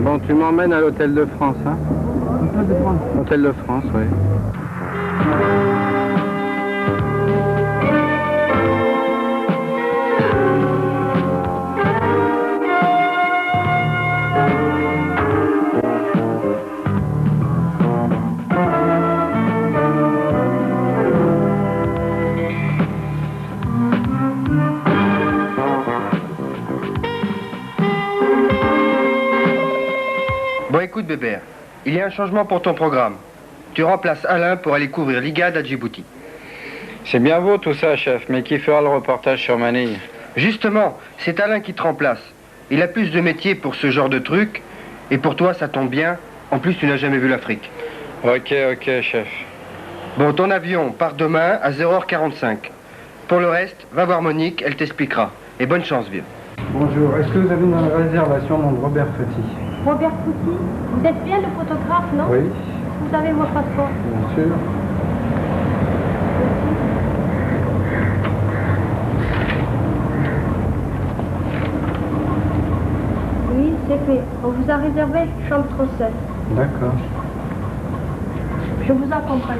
Bon, tu m'emmènes à l'Hôtel de France, hein? Hôtel de France. Hôtel de France, oui. Bon, écoute, Bébert, il y a un changement pour ton programme. Tu remplaces Alain pour aller couvrir l'IGAD à Djibouti. C'est bien beau tout ça, chef, mais qui fera le reportage sur Manille? Justement, c'est Alain qui te remplace. Il a plus de métier pour ce genre de truc, et pour toi, ça tombe bien. En plus, tu n'as jamais vu l'Afrique. Ok, chef. Bon, ton avion part demain à 0h45. Pour le reste, va voir Monique, elle t'expliquera. Et bonne chance, vieux. Bonjour, est-ce que vous avez une réservation nom de Robert Petit? Robert Fouty, vous êtes bien le photographe, non? Oui. Vous avez votre passeport? Bien sûr. Oui, c'est fait. On vous a réservé chambre 37. D'accord. Je vous accompagne.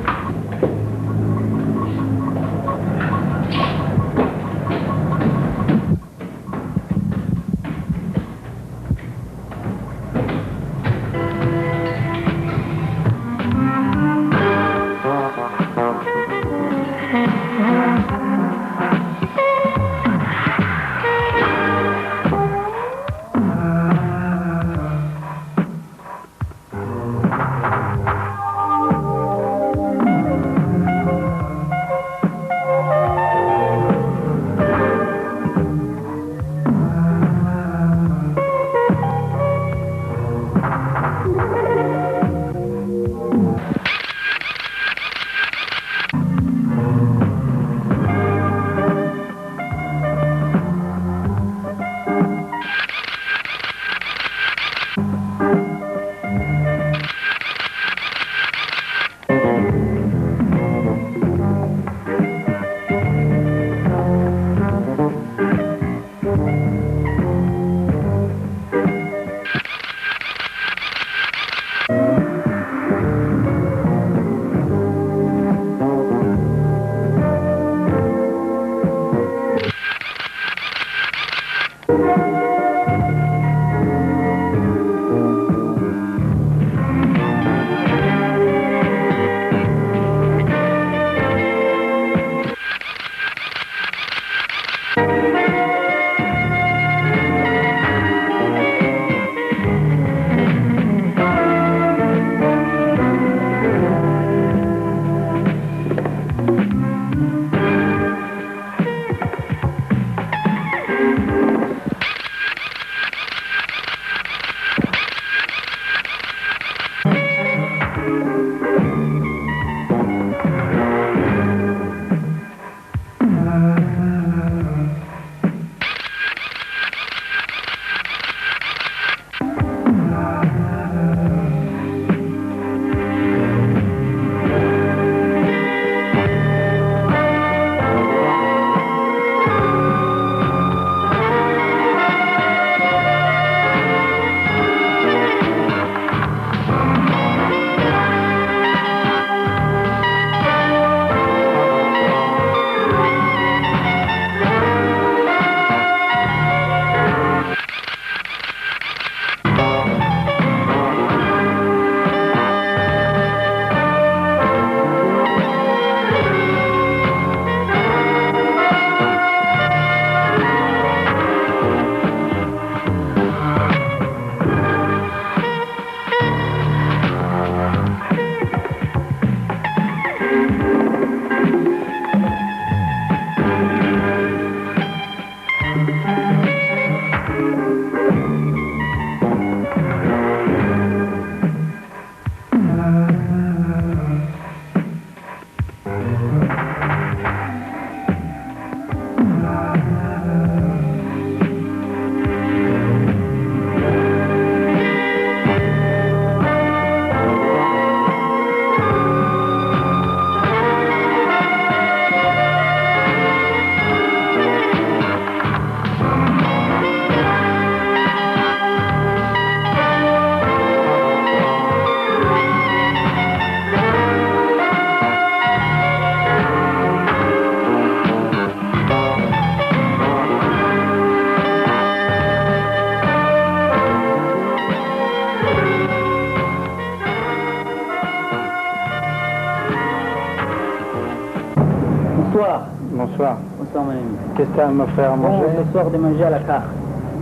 Bonsoir. Bonsoir. Bonsoir, mon ami. Qu'est-ce que tu as à me faire à Bon, manger? ce soir de manger à la carte.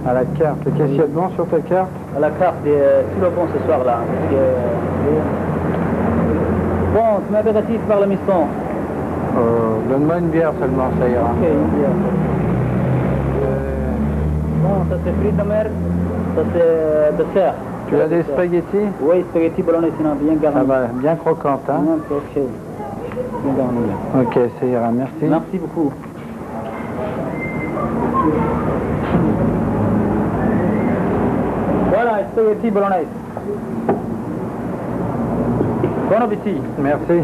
À la carte. Qu'est-ce qu'il y a de bon sur ta carte? À la carte, tout le bon ce soir-là. Bon, c'est m'apéritif par la mission. Donne-moi une bière seulement, ça ira. Ok, une bière. Bon, ça c'est fruits de mer, ça c'est dessert. Tu as des spaghettis? Oui, spaghetti bolognaise, sinon bien garni. Ça va, bien croquante, hein? Ok. Bien garni. Ok, ça ira, merci. Merci beaucoup. Voilà, spaghetti bolognaise. Bon appétit. Merci.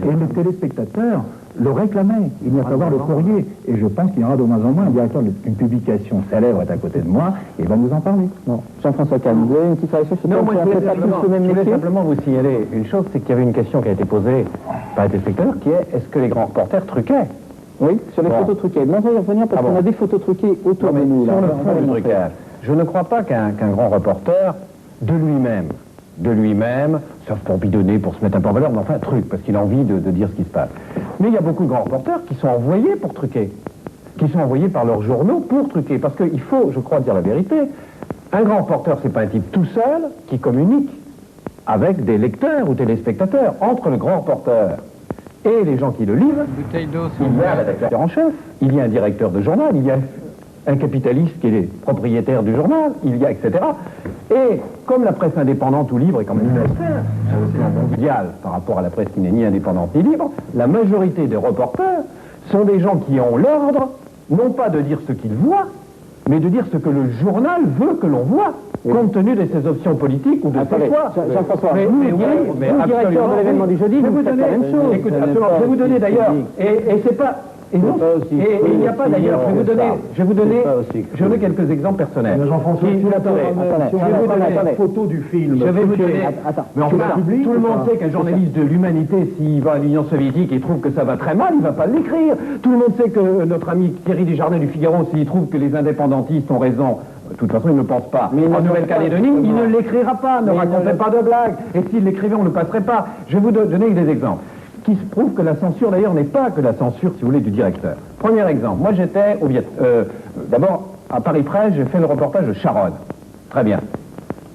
Et le téléspectateur le réclamait. Il n'y a qu'à voir le courrier. Et je pense qu'il y aura de moins en moins un directeur d'une publication célèbre est à côté de moi et va nous en parler. Bon, Jean-François Kahn, vous avez une petite réaction sur Non, moi je voulais métier simplement vous signaler une chose, c'est qu'il y avait une question qui a été posée par un téléspectateur qui est est-ce que les grands reporters truquaient? Oui, sur les Bon. photos truquées. Mais on va y revenir parce Ah qu'on bon. a des photos truquées autour Non, mais de nous. Là. sur le On va fond du les montrer. trucage, je ne crois pas qu'un grand reporter, de lui-même, sauf pour bidonner, pour se mettre un peu en valeur, mais enfin un truc, parce qu'il a envie de dire ce qui se passe. Mais il y a beaucoup de grands reporters qui sont envoyés pour truquer, qui sont envoyés par leurs journaux pour truquer, parce qu'il faut, je crois, dire la vérité, un grand reporter, c'est pas un type tout seul qui communique avec des lecteurs ou téléspectateurs. Entre le grand reporter et les gens qui le lisent, Bouteille d'eau, s'il il vous y a un plaît. rédacteur en chef, il y a un directeur de journal, il y a un capitaliste qui est propriétaire du journal, il y a etc. Et comme la presse indépendante ou libre est quand même une affaire au plan mondial par rapport à la presse qui n'est ni indépendante ni libre, la majorité des reporters sont des gens qui ont l'ordre, non pas de dire ce qu'ils voient, mais de dire ce que le journal veut que l'on voit, compte tenu de ses options politiques ou de Attendez, ses choix. Jean-François, Mais vous, oui, mais vous, directeur absolument, de l'événement oui. du jeudi, Je vais vous vous faites donner la même chose. Écoute, Ce n'est absolument, pas je vais vous donner aussi d'ailleurs, public. et c'est pas... Et non, pas aussi et il n'y a pas d'ailleurs, je vais vous donner, je vais donner quelques exemples personnels. Jean-François, Qui- si on attendez, attendez, je vais vous donner attendez. photo du film. Je vais vous truqué. donner... Attends. Mais enfin, public, tout le ou monde pas sait qu'un journaliste de l'humanité, s'il va à l'Union soviétique et trouve que ça va très mal, il va pas l'écrire. Tout le monde sait que notre ami Thierry Desjardins du Figaro, s'il trouve que les indépendantistes ont raison, de toute façon, il ne pense pas. Mais il ne En pense Nouvelle-Calédonie, pas, il ne l'écrira pas, ne Mais il racontez ne- pas de blagues. Et s'il l'écrivait, on ne le passerait pas. Je vais vous donner des exemples qui se prouvent que la censure, d'ailleurs, n'est pas que la censure, si vous voulez, du directeur. Premier exemple, moi j'étais au d'abord, à Paris Presse, j'ai fait le reportage de Charonne. Très bien.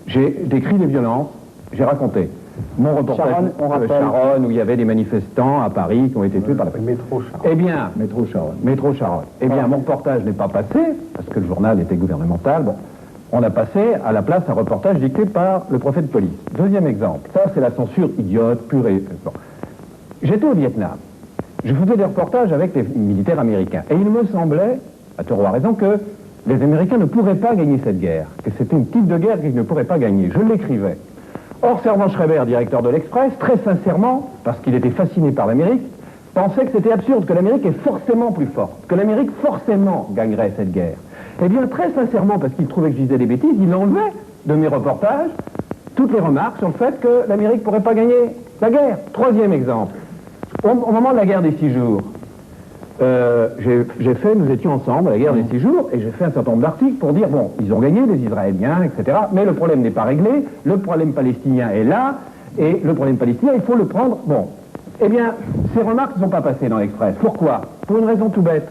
J'ai décrit les violences, j'ai raconté. Mon reportage Charonne, on de rappelle. Charonne, où il y avait des manifestants à Paris qui ont été tués par la police. Métro Charles. Eh bien, Métro Charles. Métro Charonne. Eh bien, mon reportage n'est pas passé, parce que le journal était gouvernemental. Bon, on a passé à la place un reportage dicté par le préfet de police. Deuxième exemple, ça c'est la censure idiote, pure et... Bon. J'étais au Vietnam. Je faisais des reportages avec les militaires américains. Et il me semblait, à tort ou à raison, que les Américains ne pourraient pas gagner cette guerre, que c'était une type de guerre qu'ils ne pourraient pas gagner. Je l'écrivais. Or, Servan Schreiber, directeur de l'Express, très sincèrement, parce qu'il était fasciné par l'Amérique, pensait que c'était absurde, que l'Amérique est forcément plus forte, que l'Amérique forcément gagnerait cette guerre. Eh bien, très sincèrement, parce qu'il trouvait que je disais des bêtises, il enlevait de mes reportages toutes les remarques sur le fait que l'Amérique ne pourrait pas gagner la guerre. Troisième exemple. Au moment de la guerre des 6 jours, nous étions ensemble à la guerre des 6 jours, et j'ai fait un certain nombre d'articles pour dire, bon, ils ont gagné, les Israéliens, etc., mais le problème n'est pas réglé, le problème palestinien est là, et le problème palestinien, il faut le prendre, bon. Eh bien, ces remarques ne sont pas passées dans l'Express. Pourquoi? Pour une raison tout bête.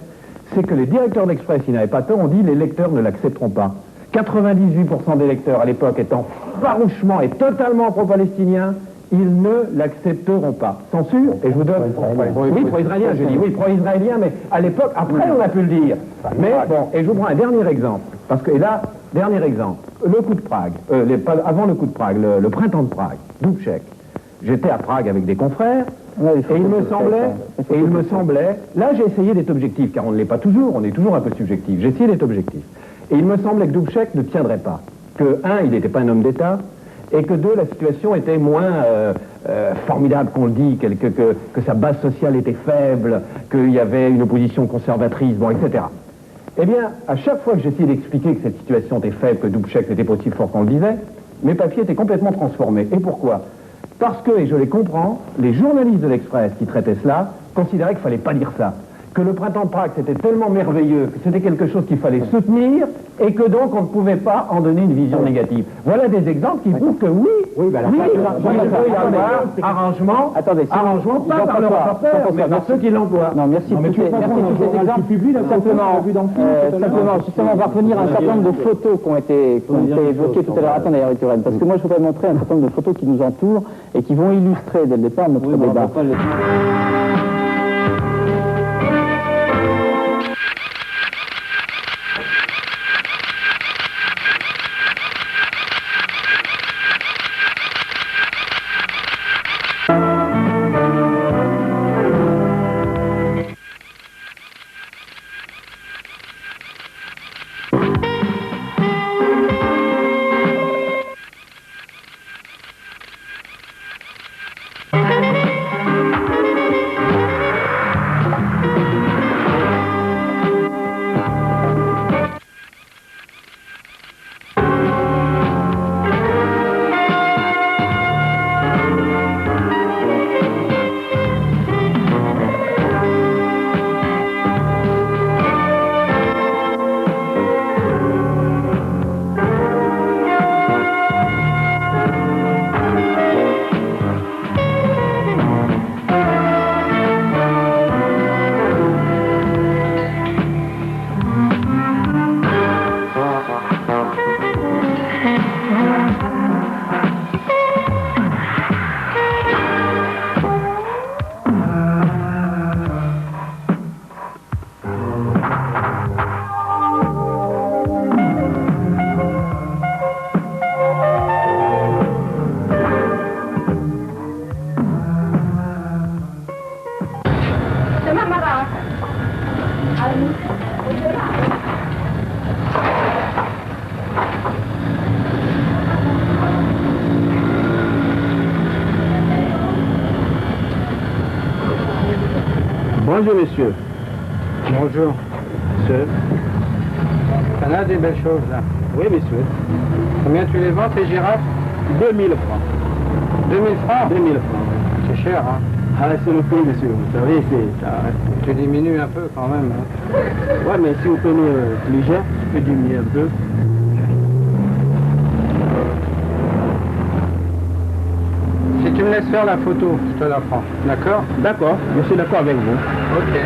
c'est que les directeurs d'Express, ils n'avaient pas tort, on dit les lecteurs ne l'accepteront pas. 98% des lecteurs à l'époque étant farouchement et totalement pro-palestiniens, ils ne l'accepteront pas. Censure, et je vous donne... Oui, pro-israélien, j'ai dit, oui, pro-israélien, mais à l'époque, après on a pu le dire. Mais bon, et je vous prends un dernier exemple, parce que, et là, dernier exemple, le coup de Prague, avant le coup de Prague, le printemps de Prague, Dubček. J'étais à Prague avec des confrères, et il me semblait, là j'ai essayé d'être objectif, car on ne l'est pas toujours, on est toujours un peu subjectif, j'ai essayé d'être objectif. Et il me semblait que Dubček ne tiendrait pas. Que, un, il n'était pas un homme d'État, et que deux, la situation était moins formidable qu'on le dit, que sa base sociale était faible, qu'il y avait une opposition conservatrice, bon, etc. Eh bien, à chaque fois que j'essayais d'expliquer que cette situation était faible, que Dubček n'était pas aussi fort qu'on le disait, mes papiers étaient complètement transformés. Et pourquoi ? Parce que, et je les comprends, les journalistes de l'Express qui traitaient cela considéraient qu'il ne fallait pas dire ça. Que le printemps de Prague, c'était tellement merveilleux, que c'était quelque chose qu'il fallait soutenir, et que donc on ne pouvait pas en donner une vision négative. Voilà des exemples qui prouvent que oui, il peut y avoir arrangement, pas par le rapporteur, mais par ceux qui l'emploient. Non, merci pour ces exemples. Simplement, justement, on va revenir à un certain nombre de photos qui ont été évoquées tout à l'heure. Attendez, Eric Turenne, parce que moi je voudrais montrer un certain nombre de photos qui nous entourent et qui vont illustrer dès le départ notre débat. Bonjour, messieurs. Bonjour. Monsieur. On a des belles choses, là. Oui, messieurs. Combien tu les vends, tes girafes? 2000 francs. 2000 francs? 2000 francs, oui. C'est cher, hein? Ah, c'est le prix, monsieur. Vous savez, ça... Tu diminues un peu, quand même, hein? Ouais, mais si vous prenez plus cher, je peux diminuer un peu. Si tu me laisses faire la photo, je te la prends. D'accord? D'accord, je suis d'accord avec vous. Ok.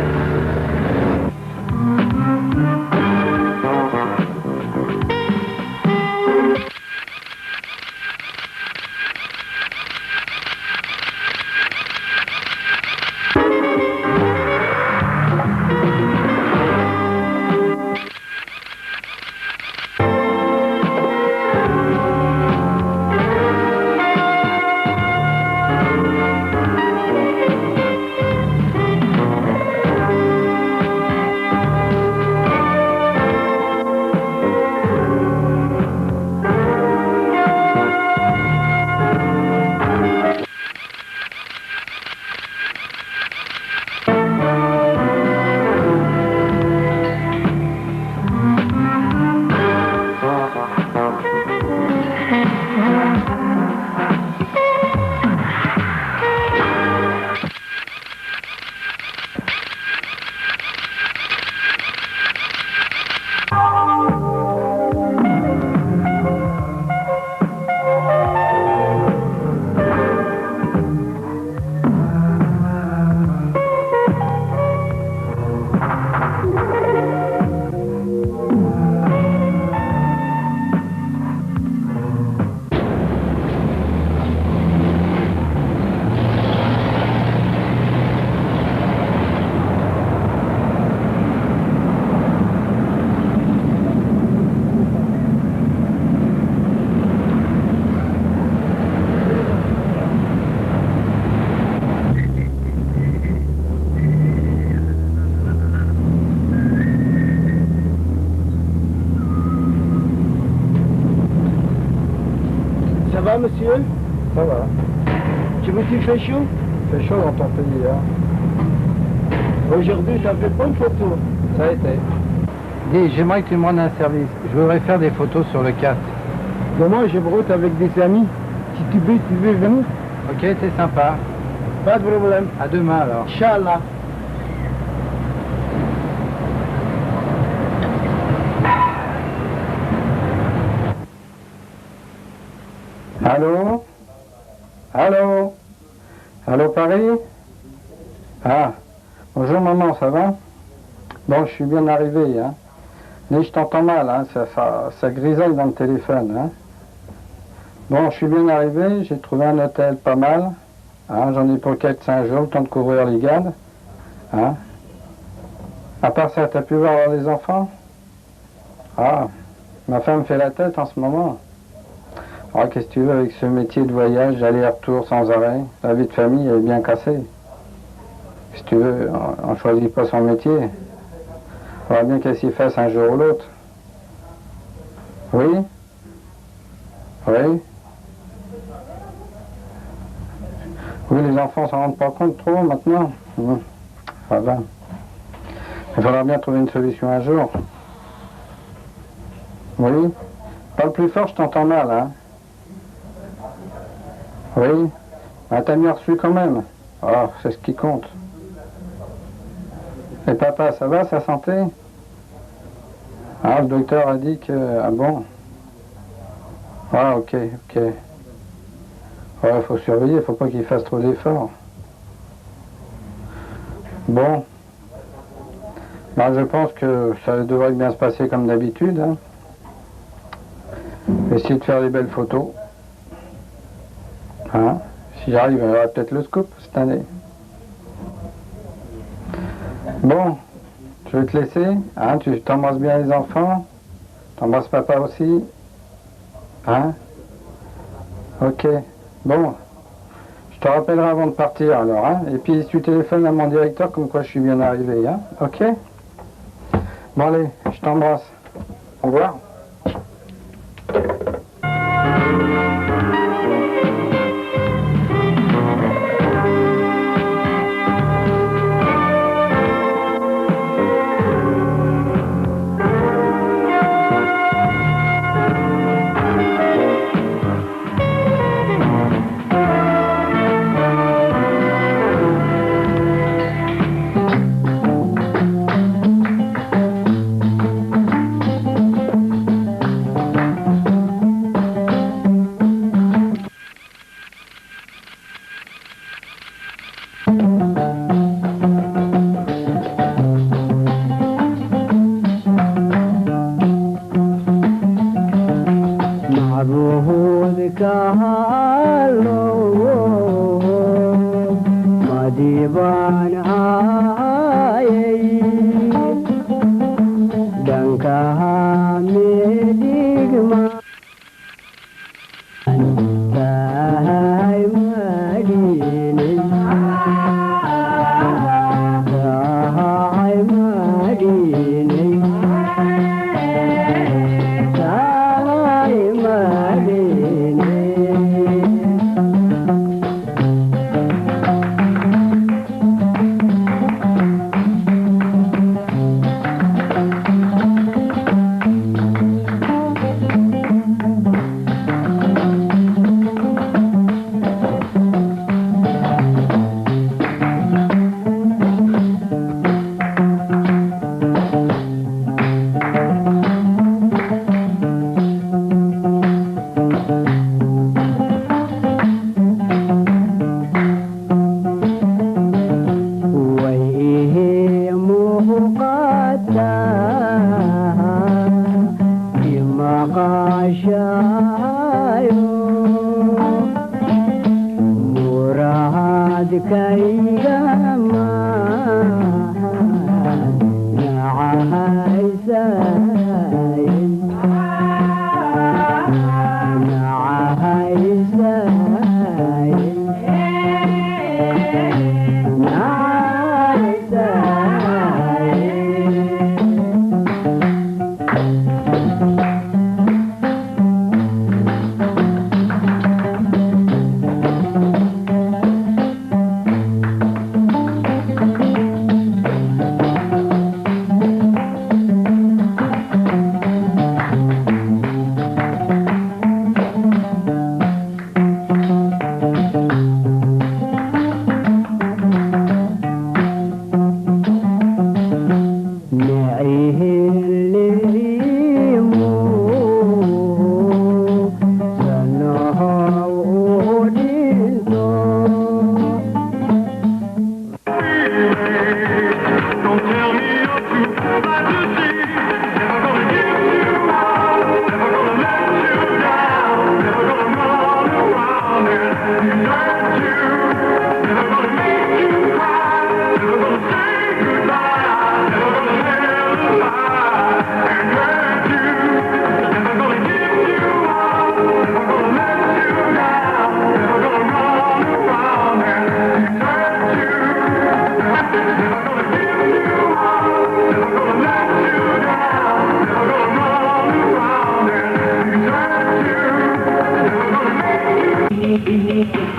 va, monsieur? Ça va. Tu veux qu'il fait chaud? C'est chaud dans ton pays, hein. Aujourd'hui, ça fait pas une photo. Ça a été. Dis, j'aimerais que tu me rendes un service. Je voudrais faire des photos sur le 4. Demain, je broute avec des amis. Si tu veux venir? Ok, t'es sympa. Pas de problème. À demain alors. Inch'Allah. Allô? Allô? Allô Paris? Ah, bonjour maman, ça va? Bon, je suis bien arrivé, hein. Mais je t'entends mal, hein, ça grisaille dans le téléphone, hein. Bon, je suis bien arrivé, j'ai trouvé un hôtel pas mal, hein, j'en ai pour 4-5 jours, le temps de couvrir les gardes, hein. À part ça, t'as pu voir les enfants? Ah, ma femme fait la tête en ce moment. Alors, qu'est-ce que tu veux avec ce métier de voyage, aller-retour sans arrêt? La vie de famille elle est bien cassée. Si tu veux, on ne choisit pas son métier. Il faudra bien qu'elle s'y fasse un jour ou l'autre. Oui? Oui? Oui, les enfants s'en rendent pas compte trop maintenant. Ça va. Il faudra bien trouver une solution un jour. Oui? Parle plus fort, je t'entends mal, hein? Oui? Ah, t'as bien reçu quand même. Oh, c'est ce qui compte. Et papa, ça va, sa santé? Ah, le docteur a dit que... Ah bon? Ah, ok. Ouais, faut surveiller, faut pas qu'il fasse trop d'efforts. Bon. Ben, je pense que ça devrait bien se passer comme d'habitude, hein. Essayer de faire des belles photos. Hein? Si j'arrive, il y aura peut-être le scoop cette année. Bon, je vais te laisser. Hein? Tu t'embrasses bien les enfants. T'embrasses papa aussi. Hein? Ok. Bon. Je te rappellerai avant de partir alors. Hein? Et puis tu téléphones à mon directeur comme quoi je suis bien arrivé. Hein? Ok? Bon allez, je t'embrasse. Au revoir.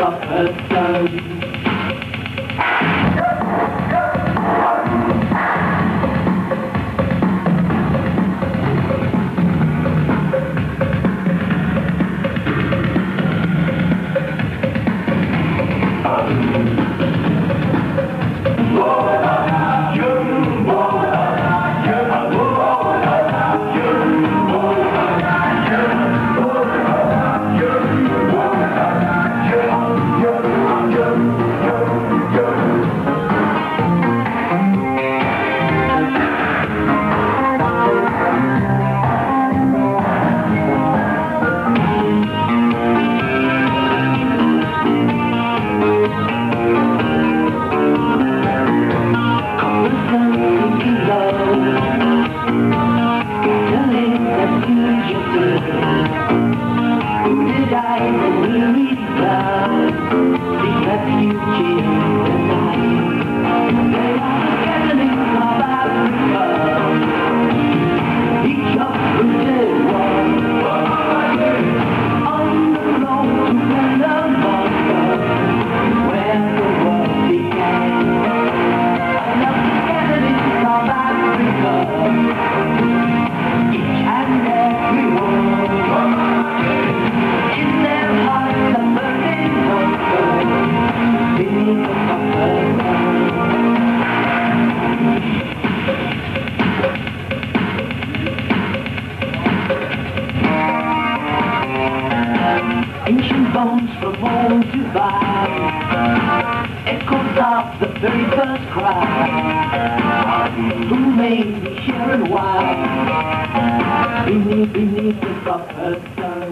got her son. Ancient bones from old Dubai, echoes of the very first cry. Who made me share and why? Beneath the copper sun.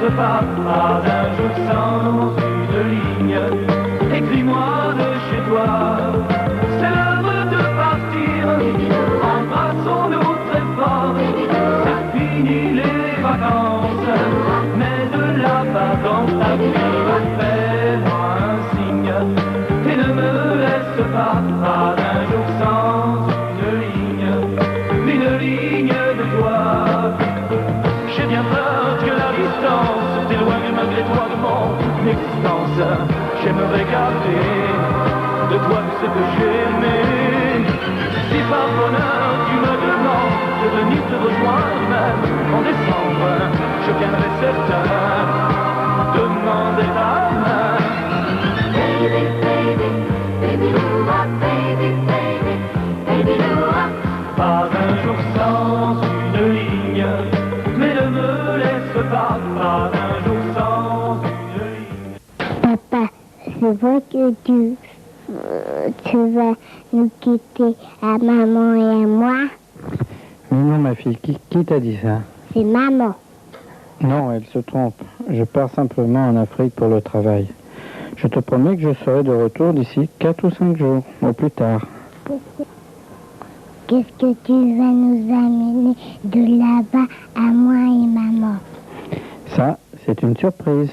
Pas d'un jour sans une ligne, écris-moi de chez toi. C'est l'heure de partir, embrassons-nous très fort. C'est fini les vacances, mais de la vacances à vivre. Fais-moi un signe et ne me laisse pas d'un jour sans une ligne de toi. J'ai bien peur que la distance t'éloigne malgré toi de mon existence. J'aimerais garder de toi tout ce que j'ai aimé. Si par bonheur tu me demandes de venir te rejoindre même en décembre, je viendrai certain demander ta main. Baby, baby, baby, lou-ah, baby, baby, baby, lou-ah. Pas un jour sans une ligne, mais ne me laisse pas d'un jour sans une ligne. Papa, c'est vrai que tu vas nous quitter à maman et à moi? Mais non, ma fille, qui t'a dit ça? C'est maman. Non, elle se trompe. Je pars simplement en Afrique pour le travail. Je te promets que je serai de retour d'ici 4 ou 5 jours, au plus tard. Qu'est-ce que tu vas nous amener de là-bas à moi et maman? Ça, c'est une surprise.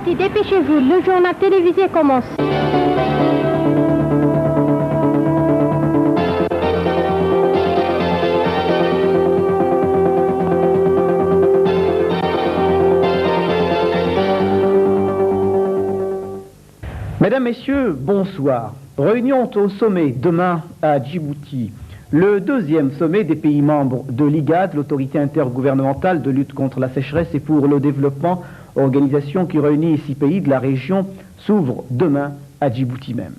Djibouti, dépêchez-vous, le journal télévisé commence. Mesdames, Messieurs, bonsoir. Réunion au sommet demain à Djibouti. Le deuxième sommet des pays membres de l'IGAD, l'autorité intergouvernementale de lutte contre la sécheresse et pour le développement, organisation qui réunit 6 pays de la région, s'ouvre demain à Djibouti même.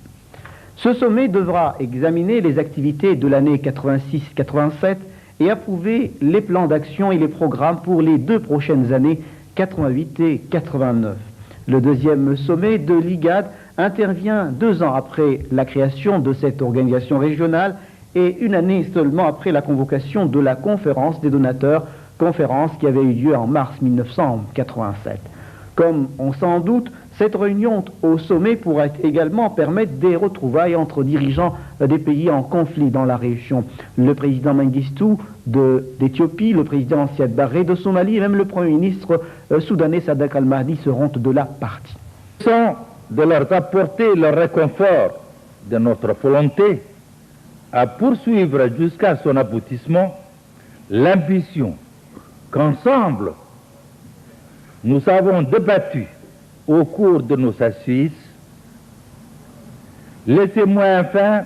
Ce sommet devra examiner les activités de l'année 86-87 et approuver les plans d'action et les programmes pour les 2 prochaines années, 88 et 89. Le deuxième sommet de l'IGAD intervient 2 ans après la création de cette organisation régionale et 1 année seulement après la convocation de la conférence des donateurs, conférence qui avait eu lieu en mars 1987. Comme on s'en doute, cette réunion au sommet pourrait également permettre des retrouvailles entre dirigeants des pays en conflit dans la région. Le président Mengistu d'Éthiopie, le président Siad Barre de Somalie et même le premier ministre soudanais Sadak al-Mahdi seront de la partie. Sans de leur apporter le réconfort de notre volonté à poursuivre jusqu'à son aboutissement l'ambition qu'ensemble nous avons débattu au cours de nos assises. Laissez-moi enfin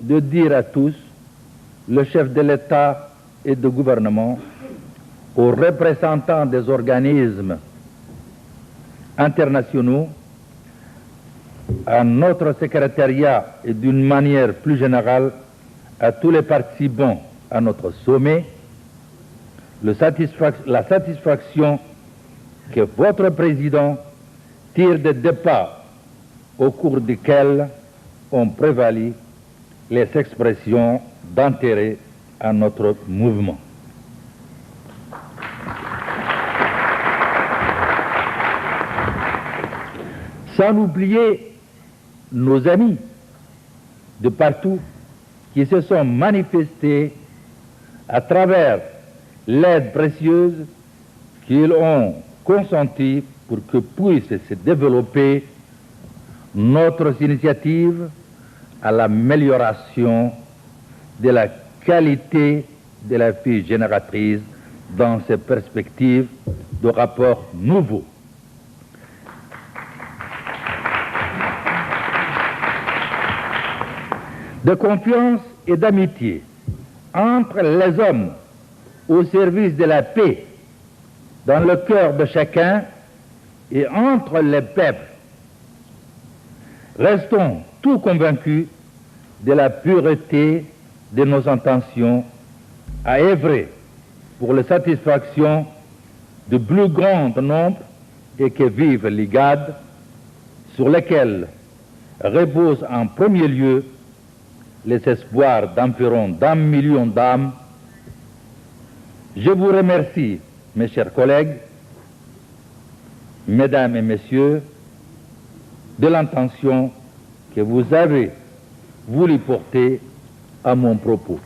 de dire à tous, le chef de l'État et de gouvernement, aux représentants des organismes internationaux, à notre secrétariat et d'une manière plus générale à tous les participants à notre sommet, la satisfaction que votre président tire des débats au cours desquels ont prévalu les expressions d'intérêt à notre mouvement. Sans oublier nos amis de partout qui se sont manifestés à travers l'aide précieuse qu'ils ont consentie pour que puisse se développer notre initiative à l'amélioration de la qualité de la vie génératrice dans ces perspectives de rapports nouveaux. De confiance et d'amitié entre les hommes au service de la paix dans le cœur de chacun et entre les peuples. Restons tous convaincus de la pureté de nos intentions à œuvrer pour la satisfaction du plus grand nombre et que vive l'IGAD, sur lesquels repose en premier lieu les espoirs d'environ d'1 million d'âmes. Je vous remercie, mes chers collègues, mesdames et messieurs, de l'intention que vous avez voulu porter à mon propos.